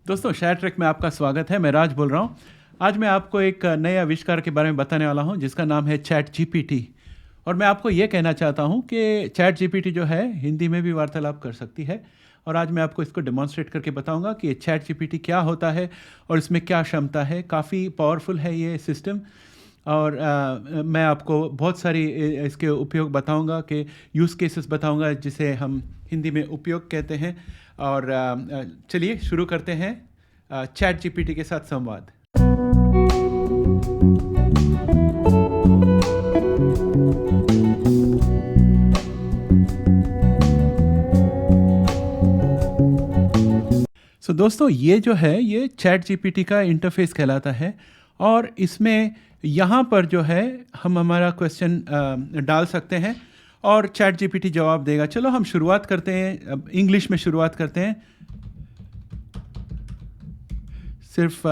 दोस्तों, share track में आपका स्वागत है। मैं राज बोल रहा हूँ। आज मैं आपको एक नए आविष्कार के बारे में बताने वाला हूँ जिसका नाम है चैट जीपीटी। और मैं आपको ये कहना चाहता हूँ कि चैट जीपीटी जो है हिंदी में भी वार्तालाप कर सकती है। और आज मैं आपको इसको डेमॉन्स्ट्रेट करके बताऊंगा कि ये चैट जीपीटी क्या होता है और इसमें क्या क्षमता है। काफ़ी पावरफुल है ये सिस्टम। और मैं आपको बहुत सारी इसके उपयोग बताऊंगा कि यूज़ केसेस बताऊंगा जिसे हम हिंदी में उपयोग कहते हैं। और चलिए शुरू करते हैं चैट जीपीटी के साथ संवाद। दोस्तों, ये जो है ये चैट जीपीटी का इंटरफेस कहलाता है। और इसमें यहाँ पर जो है हम हमारा क्वेश्चन डाल सकते हैं और चैट जीपीटी जवाब देगा। चलो हम शुरुआत करते हैं, अब इंग्लिश में शुरुआत करते हैं। सिर्फ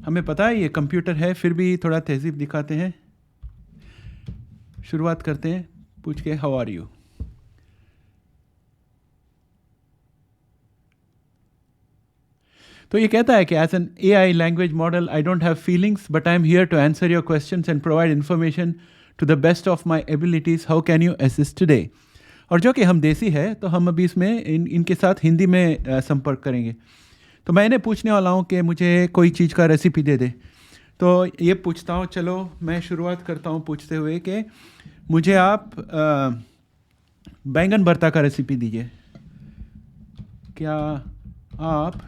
हमें पता है ये कंप्यूटर है, फिर भी थोड़ा तहजीब दिखाते हैं। शुरुआत करते हैं पूछ के हाउ आर यू। तो ये कहता है कि as an AI language model I don't have feelings but I am here to answer your questions and provide information to the best of my abilities. How can you assist today. और जो कि हम देसी है तो हम अभी इसमें इनके साथ हिंदी में संपर्क करेंगे। तो मैं इन्हें पूछने वाला हूँ कि मुझे कोई चीज़ का रेसिपी दे दे। तो ये पूछता हूँ, चलो मैं शुरुआत करता हूँ पूछते हुए कि मुझे आप बैंगन भरता का रेसिपी दीजिए। क्या आप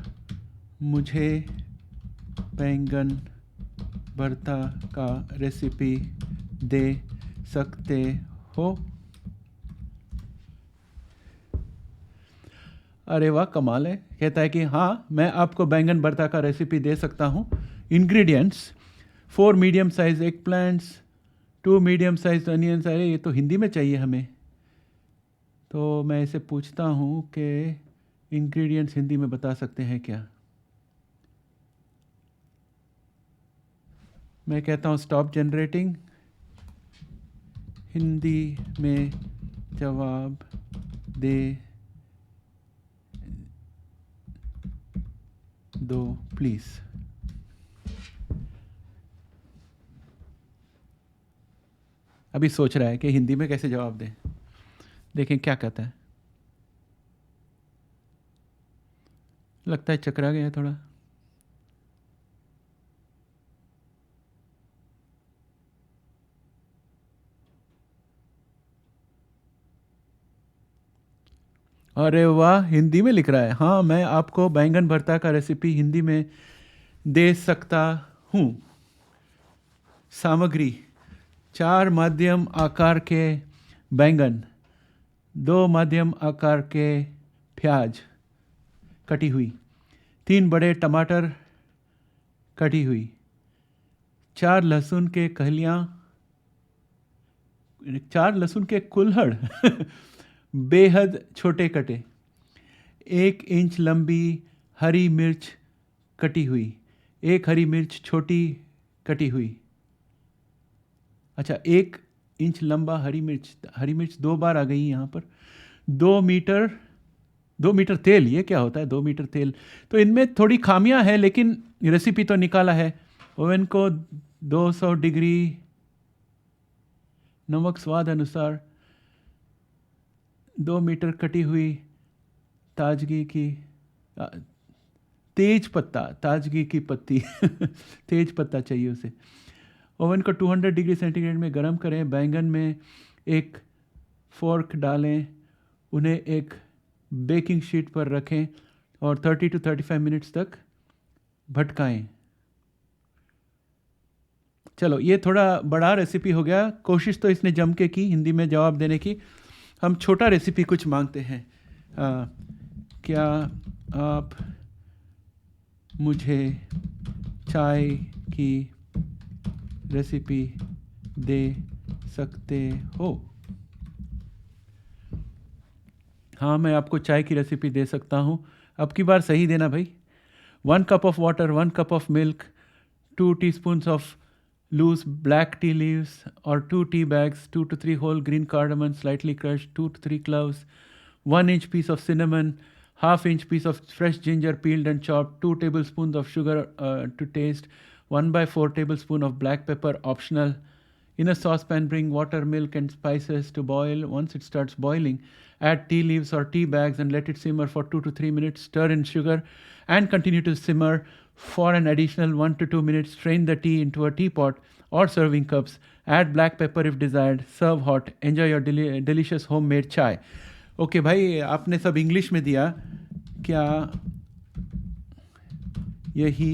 मुझे बैंगन भरता का रेसिपी दे सकते हो। अरे वाह, कमाल है। कहता है कि हाँ, मैं आपको बैंगन भरता का रेसिपी दे सकता हूँ। Ingredients 4 medium size egg plants, 2 medium size onions. अरे ये तो हिंदी में चाहिए हमें। तो मैं इसे पूछता हूँ कि इंग्रेडिएंट्स हिंदी में बता सकते हैं क्या। मैं कहता हूँ स्टॉप जनरेटिंग, हिंदी में जवाब दे दो प्लीज़। अभी सोच रहा है कि हिंदी में कैसे जवाब दें। देखें क्या कहता है। लगता है चकरा गया थोड़ा। अरे वाह, हिंदी में लिख रहा है। हाँ, मैं आपको बैंगन भरता का रेसिपी हिंदी में दे सकता हूँ। सामग्री 4 मध्यम आकार के बैंगन, 2 मध्यम आकार के प्याज कटी हुई, 3 बड़े टमाटर कटी हुई, 4 लहसुन के कलियाँ, 4 लहसुन के कुल्हड़ बेहद छोटे कटे, 1 इंच लंबी हरी मिर्च कटी हुई, 1 हरी मिर्च छोटी कटी हुई। अच्छा, 1 इंच लंबा हरी मिर्च 2 बार आ गई यहाँ पर। 2 मीटर तेल, ये क्या होता है 2 मीटर तेल। तो इनमें थोड़ी खामियां हैं लेकिन रेसिपी तो निकाला है। ओवन को 200 डिग्री, नमक स्वाद अनुसार, 2 मीटर कटी हुई ताजगी की तेज पत्ता, ताजगी की पत्ती तेज पत्ता चाहिए उसे। ओवन को 200 डिग्री सेंटीग्रेड में गर्म करें। बैंगन में एक फोर्क डालें, उन्हें एक बेकिंग शीट पर रखें और 30 to 35 मिनट्स तक भटकाएं। चलो, ये थोड़ा बड़ा रेसिपी हो गया। कोशिश तो इसने जम के की हिंदी में जवाब देने की। हम छोटा रेसिपी कुछ मांगते हैं। क्या आप मुझे चाय की रेसिपी दे सकते हो। हाँ, मैं आपको चाय की रेसिपी दे सकता हूँ। अब की बार सही देना भाई। 1 cup of water, 1 cup of milk, 2 teaspoons of loose black tea leaves or 2 tea bags, 2 to 3 whole green cardamom slightly crushed, 2 to 3 cloves, 1 inch piece of cinnamon, 1/2 inch piece of fresh ginger peeled and chopped, 2 tablespoons of sugar to taste, 1/4 tablespoon of black pepper optional. In a saucepan, bring water, milk, and spices to boil. Once it starts boiling, add tea leaves or tea bags and let it simmer for 2 to 3 minutes. Stir in sugar and continue to simmer for an additional 1 to 2 minutes. Strain the tea into a teapot or serving cups. Add black pepper if desired. Serve hot. Enjoy your delicious homemade chai. Okay भाई, आपने सब English में दिया, क्या यही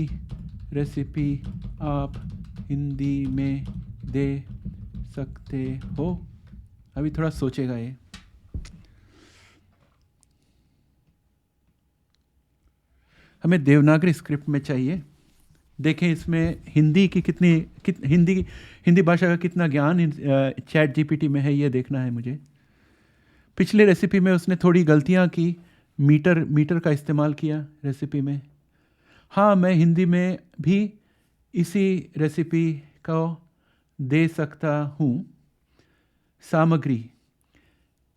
recipe आप हिंदी में दे सकते हो? अभी थोड़ा सोचेगा ये. हमें देवनागरी स्क्रिप्ट में चाहिए. देखें इसमें हिंदी की हिंदी भाषा का कितना ज्ञान चैट जीपीटी में है, ये देखना है मुझे. पिछले रेसिपी में उसने थोड़ी गलतियां की, मीटर का इस्तेमाल किया रेसिपी में. हाँ, मैं हिंदी में भी इसी रेसिपी को दे सकता हूँ. सामग्री: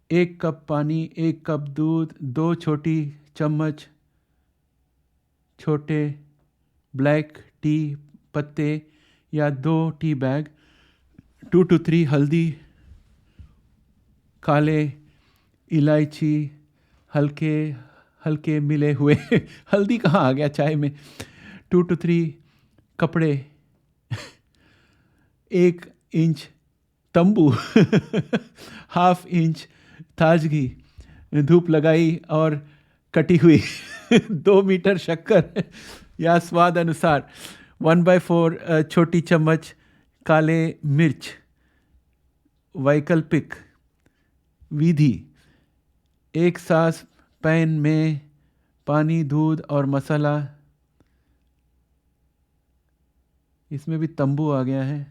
1 कप पानी, 1 कप दूध, 2 छोटी चम्मच छोटे ब्लैक टी पत्ते या 2 टी बैग, 2 to 3 हल्दी, काले इलायची हल्के मिले हुए हल्दी कहाँ आ गया चाय में. 2 to 3 कपड़े, 1 इंच तंबू 1/2 इंच ताजगी, धूप लगाई और कटी हुई 2 मीटर शक्कर या स्वाद अनुसार, 1/4 छोटी चम्मच काले मिर्च. वैकल्पिक विधि: 1 सास पैन में पानी, दूध और मसाला, इसमें भी तंबू आ गया है,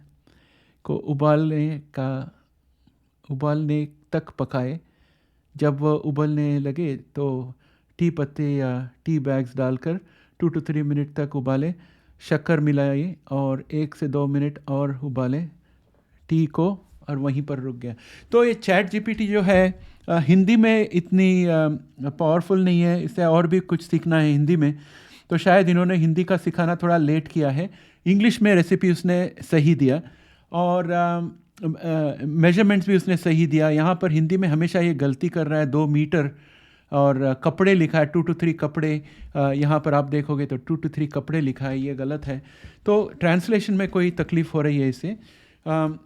को उबालने तक पकाए. जब वह उबलने लगे तो टी पत्ते या टी बैग्स डालकर 2 to 3 मिनट तक उबालें. शक्कर मिलाइए और 1 से 2 मिनट और उबालें टी को, और वहीं पर रुक गया. तो ये चैट जीपीटी जो है हिंदी में इतनी पावरफुल नहीं है, इससे और भी कुछ सीखना है हिंदी में. तो शायद इन्होंने हिंदी का सिखाना थोड़ा लेट किया है. इंग्लिश में रेसिपी उसने सही दिया और मेजरमेंट्स भी उसने सही दिया. यहाँ पर हिंदी में हमेशा ये गलती कर रहा है. 2 मीटर और कपड़े लिखा है 2 to 3 कपड़े. यहाँ पर आप देखोगे तो 2 to 3 कपड़े लिखा है, ये गलत है. तो ट्रांसलेशन में कोई तकलीफ़ हो रही है इसे.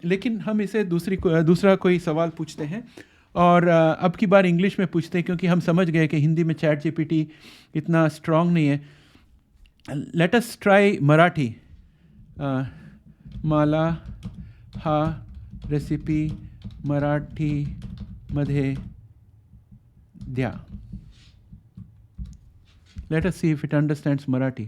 लेकिन हम इसे दूसरा कोई सवाल पूछते हैं, और अब की बार इंग्लिश में पूछते हैं, क्योंकि हम समझ गए कि हिंदी में चैट जीपीटी इतना स्ट्रांग नहीं है. Let us try Marathi. मला हा रेसिपी मराठीमध्ये द्या. Let us see if it understands Marathi.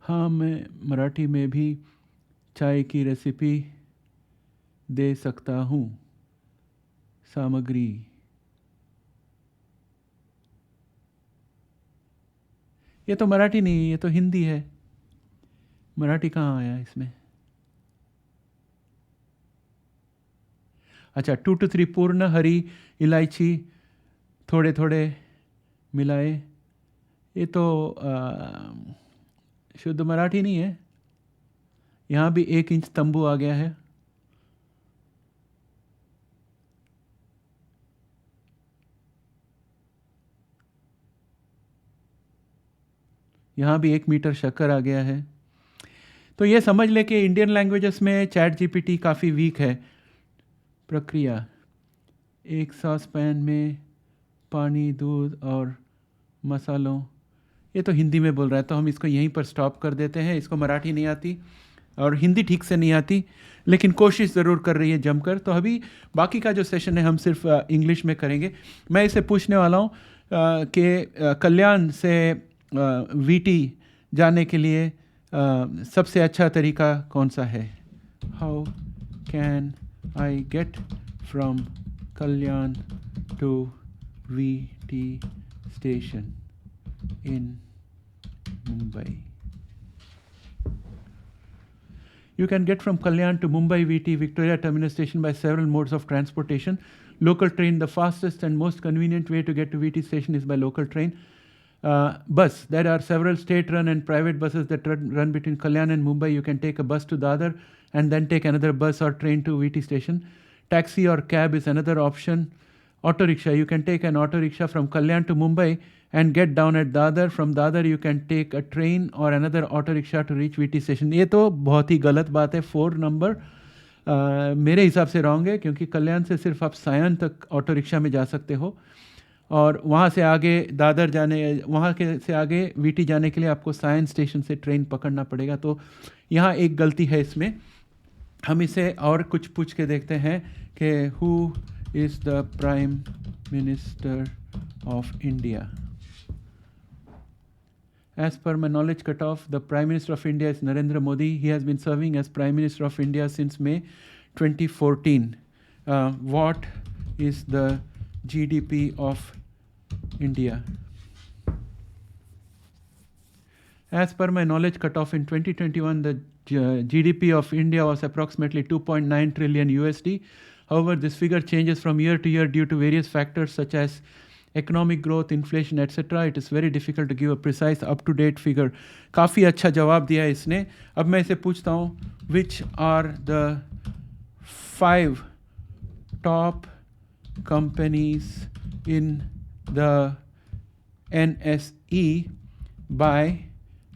हाँ, मैं मराठी में भी चाय की रेसिपी दे सकता हूँ. सामग्री: ये तो मराठी नहीं, ये तो हिंदी है. मराठी कहाँ आया इसमें? अच्छा, 2 to 3 पूर्ण हरी इलायची थोड़े थोड़े मिलाए. ये तो शुद्ध मराठी नहीं है. यहाँ भी 1 इंच तंबू आ गया है. यहाँ भी 1 मीटर शक्कर आ गया है. तो ये समझ ले कि इंडियन लैंग्वेजेस में चैट जीपीटी काफ़ी वीक है. प्रक्रिया: 1 सॉस पैन में पानी, दूध और मसालों. ये तो हिंदी में बोल रहा है, तो हम इसको यहीं पर स्टॉप कर देते हैं. इसको मराठी नहीं आती और हिंदी ठीक से नहीं आती, लेकिन कोशिश ज़रूर कर रही है जमकर. तो अभी बाकी का जो सेशन है हम सिर्फ इंग्लिश में करेंगे. मैं इसे पूछने वाला हूँ कि कल्याण से वीटी जाने के लिए सबसे अच्छा तरीका कौन सा है? How can I get from Kalyan to VT station in Mumbai. You can get from Kalyan to Mumbai VT Victoria Terminus Station by several modes of transportation. Local train, the fastest and most convenient way to get to VT station is by local train. Bus, there are several state-run and private buses that run between Kalyan and Mumbai. You can take a bus to Dadar and then take another bus or train to VT station. Taxi or cab is another option. Auto rickshaw, you can take an auto rickshaw from Kalyan to Mumbai and get down at Dadar. From Dadar you can take a train or another auto rickshaw to reach VT station. ये तो बहुत ही गलत बात है. 4 number मेरे हिसाब से wrong है, क्योंकि कल्याण से सिर्फ आप सायन तक ऑटो रिक्शा में जा सकते हो और वहाँ से आगे दादर जाने, वहाँ के से आगे वीटी जाने के लिए आपको सायन स्टेशन से ट्रेन पकड़ना पड़ेगा. तो यहाँ एक गलती है इसमें. हम इसे और कुछ पूछ के देखते हैं कि who is the prime minister of India. As per my knowledge cutoff, the Prime Minister of India is Narendra Modi. He has been serving as Prime Minister of India since May 2014. What is the GDP of India? As per my knowledge cutoff, in 2021, the GDP of India was approximately 2.9 trillion USD. However, this figure changes from year to year due to various factors such as economic growth, inflation, etc. It is very difficult to give a precise up-to-date figure. काफ़ी अच्छा जवाब दिया है इसने. अब मैं इसे पूछता हूँ, which are the 5 top companies in the NSE by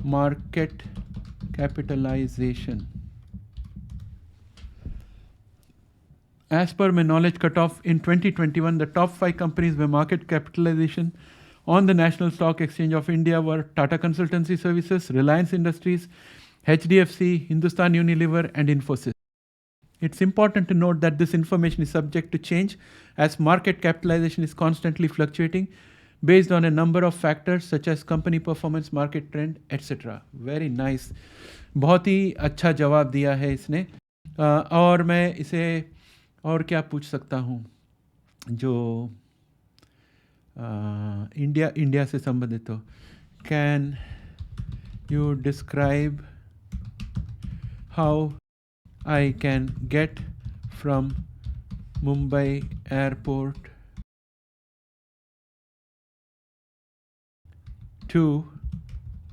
market capitalization? As per my knowledge cutoff, in 2021, the top 5 companies by market capitalization on the National Stock Exchange of India were Tata Consultancy Services, Reliance Industries, HDFC, Hindustan Unilever, and Infosys. It's important to note that this information is subject to change as market capitalization is constantly fluctuating based on a number of factors such as company performance, market trend, etc. Very nice. बहुत ही अच्छा जवाब दिया है इसने. और मैं इसे और क्या पूछ सकता हूँ जो इंडिया से संबंधित हो. Can you describe how I can get from Mumbai airport to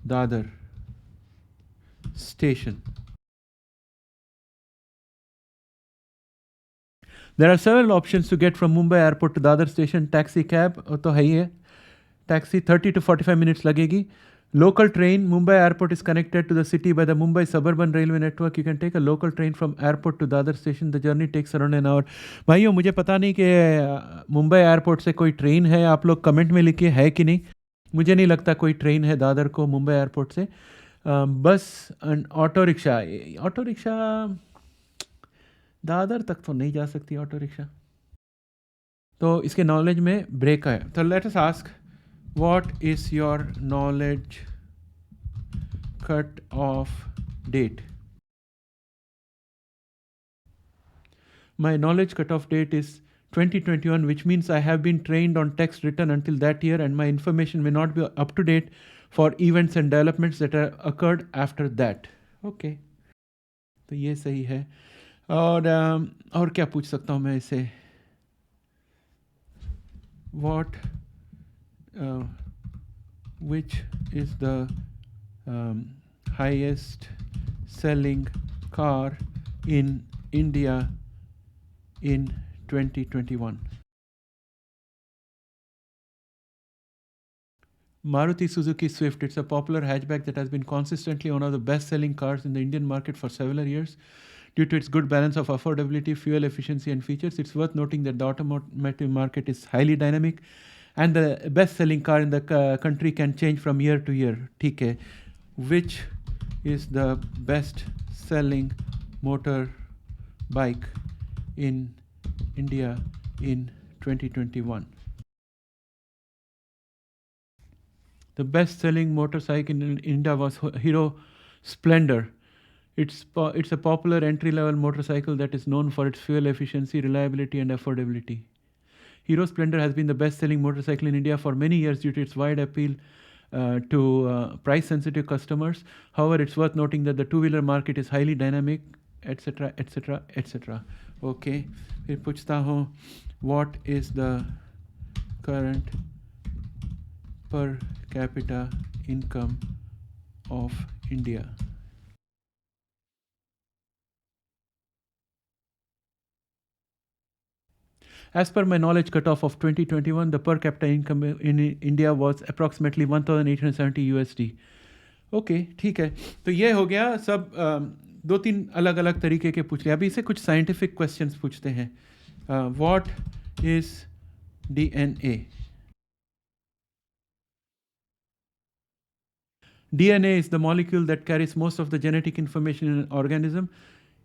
Dadar station? There are several options to get from Mumbai airport to Dadar station. Taxi, cab तो है ही है. Taxi 30 to 45 minutes लगेगी. Local train, Mumbai airport is connected to the city by the Mumbai Suburban Railway Network. You can take a local train from airport to Dadar station. The journey takes around an hour. भाइयों, मुझे पता नहीं कि Mumbai airport से कोई train है. आप लोग कमेंट में लिखिए है कि नहीं. मुझे नहीं लगता कोई ट्रेन है दादर को मुंबई एयरपोर्ट से. बस ऑटो रिक्शा दादर तक तो नहीं जा सकती ऑटो रिक्शा. तो इसके नॉलेज में ब्रेक है. तो let us ask, what is your knowledge cut off date? My knowledge cut-off date is 2021, which means I have been trained on text written until that year, and my information may not be up to date for events and developments that are occurred after that. Okay, तो ये सही है. और क्या पूछ सकता हूँ मैं इसे? What which is the highest selling car in India in 2021? Maruti Suzuki Swift. It's a popular hatchback that has been consistently one of the best-selling cars in the Indian market for several years. Due to its good balance of affordability, fuel efficiency, and features, it's worth noting that the automotive market is highly dynamic, and the best-selling car in the country can change from year to year. ठीक है. Which is the best-selling motorbike in India in 2021? The best-selling motorcycle in India was Hero Splendor. It's a popular entry-level motorcycle that is known for its fuel efficiency, reliability, and affordability. Hero Splendor has been the best-selling motorcycle in India for many years due to its wide appeal to price-sensitive customers. However, it's worth noting that the two-wheeler market is highly dynamic, etc., etc., etc. Okay, फिर पूछता हूँ, what is the current per capita income of India? As per my knowledge cutoff of 2021, the per capita income in India was approximately 1,870 USD. Okay, ठीक है. तो ये हो गया सब. दो तीन अलग अलग तरीके के पूछ लिया. अभी इसे कुछ साइंटिफिक क्वेश्चंस पूछते हैं. What is DNA? DNA is the molecule that carries most of the genetic information in an organism.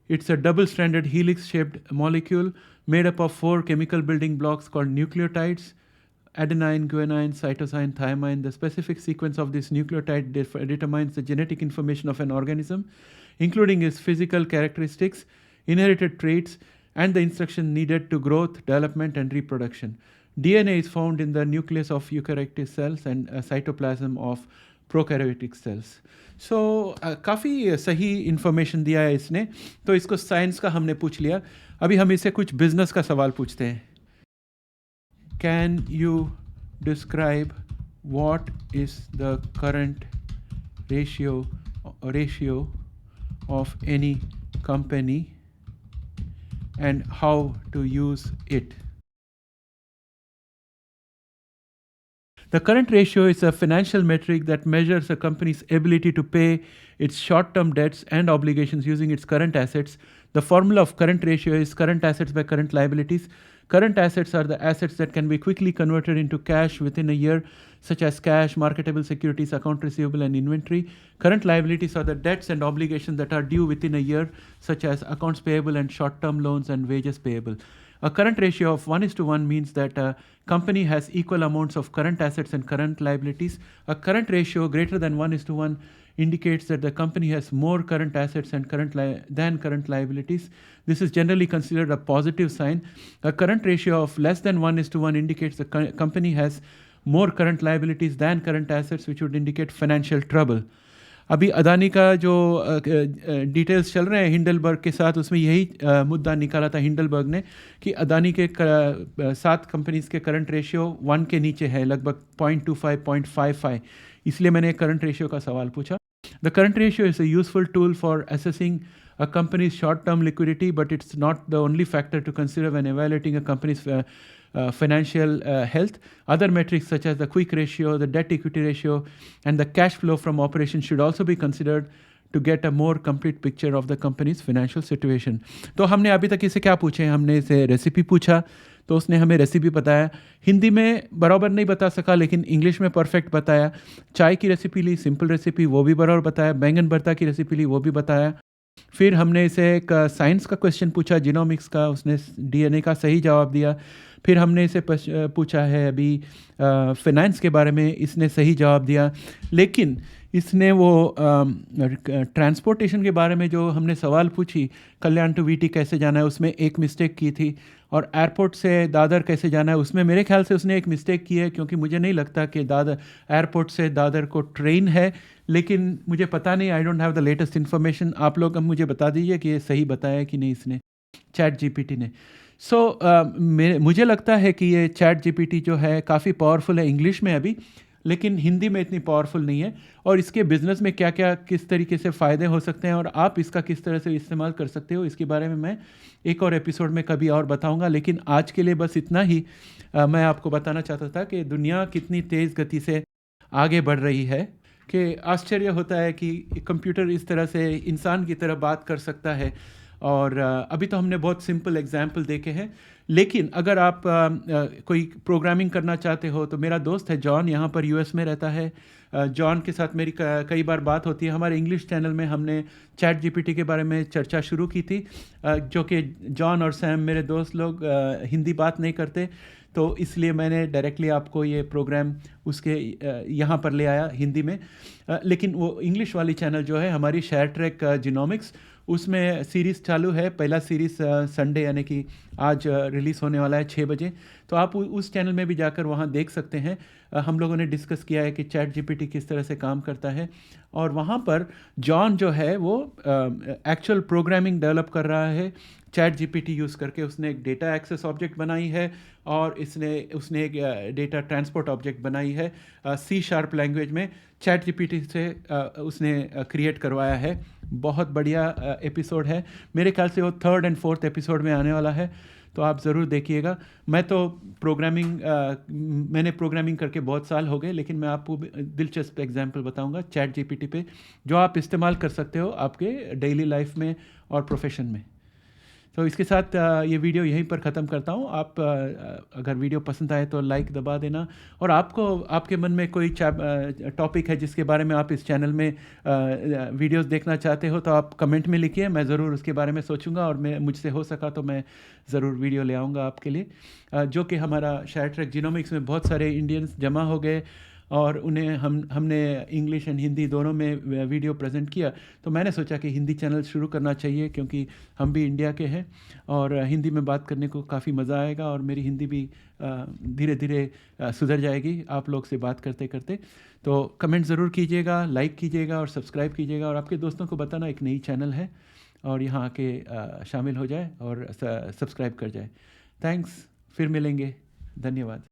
It's a double-stranded helix-shaped molecule made up of 4 chemical building blocks called nucleotides: adenine, guanine, cytosine, thymine. The specific sequence of this nucleotide determines the genetic information of an organism, including its physical characteristics, inherited traits, and the instruction needed to growth, development, and reproduction. DNA is found in the nucleus of eukaryotic cells and cytoplasm of prokaryotic cells. So काफ़ी सही information दिया है इसने. तो इसको science का हमने पूछ लिया. अभी हम इसे कुछ बिजनेस का सवाल पूछते हैं. Can you describe what is the current ratio of any company and how to use it? The current ratio is a financial metric that measures a company's ability to pay its short-term debts and obligations using its current assets. The formula of current ratio is current assets by current liabilities. Current assets are the assets that can be quickly converted into cash within a year, such as cash, marketable securities, account receivable, and inventory. Current liabilities are the debts and obligations that are due within a year, such as accounts payable and short-term loans and wages payable. A current ratio of 1:1 means that a company has equal amounts of current assets and current liabilities. A current ratio greater than 1:1 indicates that the company has more current assets and than current liabilities. This is generally considered a positive sign. A current ratio of less than 1:1 indicates the company has more current liabilities than current assets, which would indicate financial trouble. अभी अदानी का जो details चल रहे हैं हिंडलबर्ग के साथ, उसमें यही मुद्दा निकाला था हिंडलबर्ग ने कि अदानी के 7 कंपनीज़ के करंट रेशियो 1 के नीचे है, लगभग 0.25 0.55. इसलिए मैंने करंट रेशियो का सवाल पूछा. The current ratio is a useful tool for assessing a company's short-term liquidity, but it's not the only factor to consider when evaluating a company's financial health. Other metrics such as the quick ratio, the debt-equity ratio, and the cash flow from operations should also be considered to get a more complete picture of the company's financial situation. तो हमने अभी तक इसे क्या पूछे? हमने इसे recipe पूछा, तो उसने हमें रेसिपी बताया. हिंदी में बराबर नहीं बता सका, लेकिन इंग्लिश में परफेक्ट बताया. चाय की रेसिपी ली, सिंपल रेसिपी, वो भी बराबर बताया. बैंगन भरता की रेसिपी ली, वो भी बताया. फिर हमने इसे एक साइंस का क्वेश्चन पूछा, जीनोमिक्स का, उसने DNA का सही जवाब दिया. फिर हमने इसे पूछा है अभी फाइनेंस के बारे में, इसने सही जवाब दिया. लेकिन इसने वो ट्रांसपोर्टेशन के बारे में जो हमने सवाल पूछी, कल्याण टू वीटी कैसे जाना है, उसमें एक मिस्टेक की थी. और एयरपोर्ट से दादर कैसे जाना है, उसमें मेरे ख्याल से उसने एक मिस्टेक की है, क्योंकि मुझे नहीं लगता कि दादर एयरपोर्ट से दादर को ट्रेन है. लेकिन मुझे पता नहीं, आई don't have the latest information. आप लोग अब मुझे बता दीजिए कि ये सही बताया कि नहीं इसने, चैट जीपीटी ने. मुझे लगता है कि ये चैट जीपीटी जो है काफ़ी पावरफुल है इंग्लिश में अभी, लेकिन हिंदी में इतनी पावरफुल नहीं है. और इसके बिज़नेस में क्या क्या किस तरीके से फ़ायदे हो सकते हैं और आप इसका किस तरह से इस्तेमाल कर सकते हो, इसके बारे में मैं एक और एपिसोड में कभी और बताऊंगा. लेकिन आज के लिए बस इतना ही मैं आपको बताना चाहता था कि दुनिया कितनी तेज़ गति से आगे बढ़ रही है कि आश्चर्य होता है कि कंप्यूटर इस तरह से इंसान की तरह बात कर सकता है. और अभी तो हमने बहुत सिंपल एग्जाम्पल देखे हैं, लेकिन अगर आप कोई प्रोग्रामिंग करना चाहते हो तो मेरा दोस्त है जॉन, यहाँ पर यूएस में रहता है. जॉन के साथ मेरी कई बार बात होती है. हमारे इंग्लिश चैनल में हमने चैट जीपीटी के बारे में चर्चा शुरू की थी, जो कि जॉन और सैम मेरे दोस्त लोग हिंदी बात नहीं करते, तो इसलिए मैंने डायरेक्टली आपको ये प्रोग्राम उसके यहाँ पर ले आया हिंदी में. लेकिन वो इंग्लिश वाली चैनल जो है हमारी शेयर ट्रैक जीनोमिक्स, उसमें सीरीज़ चालू है. पहला सीरीज़ संडे यानी कि आज रिलीज़ होने वाला है 6 बजे. तो आप उस चैनल में भी जाकर वहाँ देख सकते हैं। हम लोगों ने डिस्कस किया है कि चैट जीपीटी किस तरह से काम करता है, और वहाँ पर जॉन जो है वो एक्चुअल प्रोग्रामिंग डेवलप कर रहा है चैट जीपीटी यूज़ करके। उसने एक डेटा एक्सेस ऑब्जेक्ट बनाई है और उसने एक डेटा ट्रांसपोर्ट ऑब्जेक्ट बनाई है C# लैंग्वेज में, चैट जीपीटी से उसने क्रिएट करवाया है। बहुत बढ़िया एपिसोड है, मेरे ख्याल से वो 3rd और 4th एपिसोड में आने वाला है, तो आप ज़रूर देखिएगा। मैं तो मैंने प्रोग्रामिंग करके बहुत साल हो गए, लेकिन मैं आपको दिलचस्प एग्जांपल बताऊंगा चैट जीपीटी पे, जो आप इस्तेमाल कर सकते हो आपके डेली लाइफ में और प्रोफेशन में। तो इसके साथ ये वीडियो यहीं पर ख़त्म करता हूँ। आप अगर वीडियो पसंद आए तो लाइक दबा देना, और आपके मन में कोई टॉपिक है जिसके बारे में आप इस चैनल में वीडियोस देखना चाहते हो तो आप कमेंट में लिखिए, मैं ज़रूर उसके बारे में सोचूंगा, और मुझसे हो सका तो मैं ज़रूर वीडियो ले आऊँगा आपके लिए। जो कि हमारा शेयर ट्रैक जीनोमिक्स में बहुत सारे इंडियंस जमा हो गए, और उन्हें हमने इंग्लिश एंड हिंदी दोनों में वीडियो प्रेजेंट किया। तो मैंने सोचा कि हिंदी चैनल शुरू करना चाहिए, क्योंकि हम भी इंडिया के हैं और हिंदी में बात करने को काफ़ी मज़ा आएगा, और मेरी हिंदी भी धीरे धीरे सुधर जाएगी आप लोग से बात करते करते। तो कमेंट ज़रूर कीजिएगा, लाइक कीजिएगा और सब्सक्राइब कीजिएगा, और आपके दोस्तों को बताना एक नई चैनल है, और यहाँ आके शामिल हो जाए और सब्सक्राइब कर जाए। थैंक्स, फिर मिलेंगे, धन्यवाद।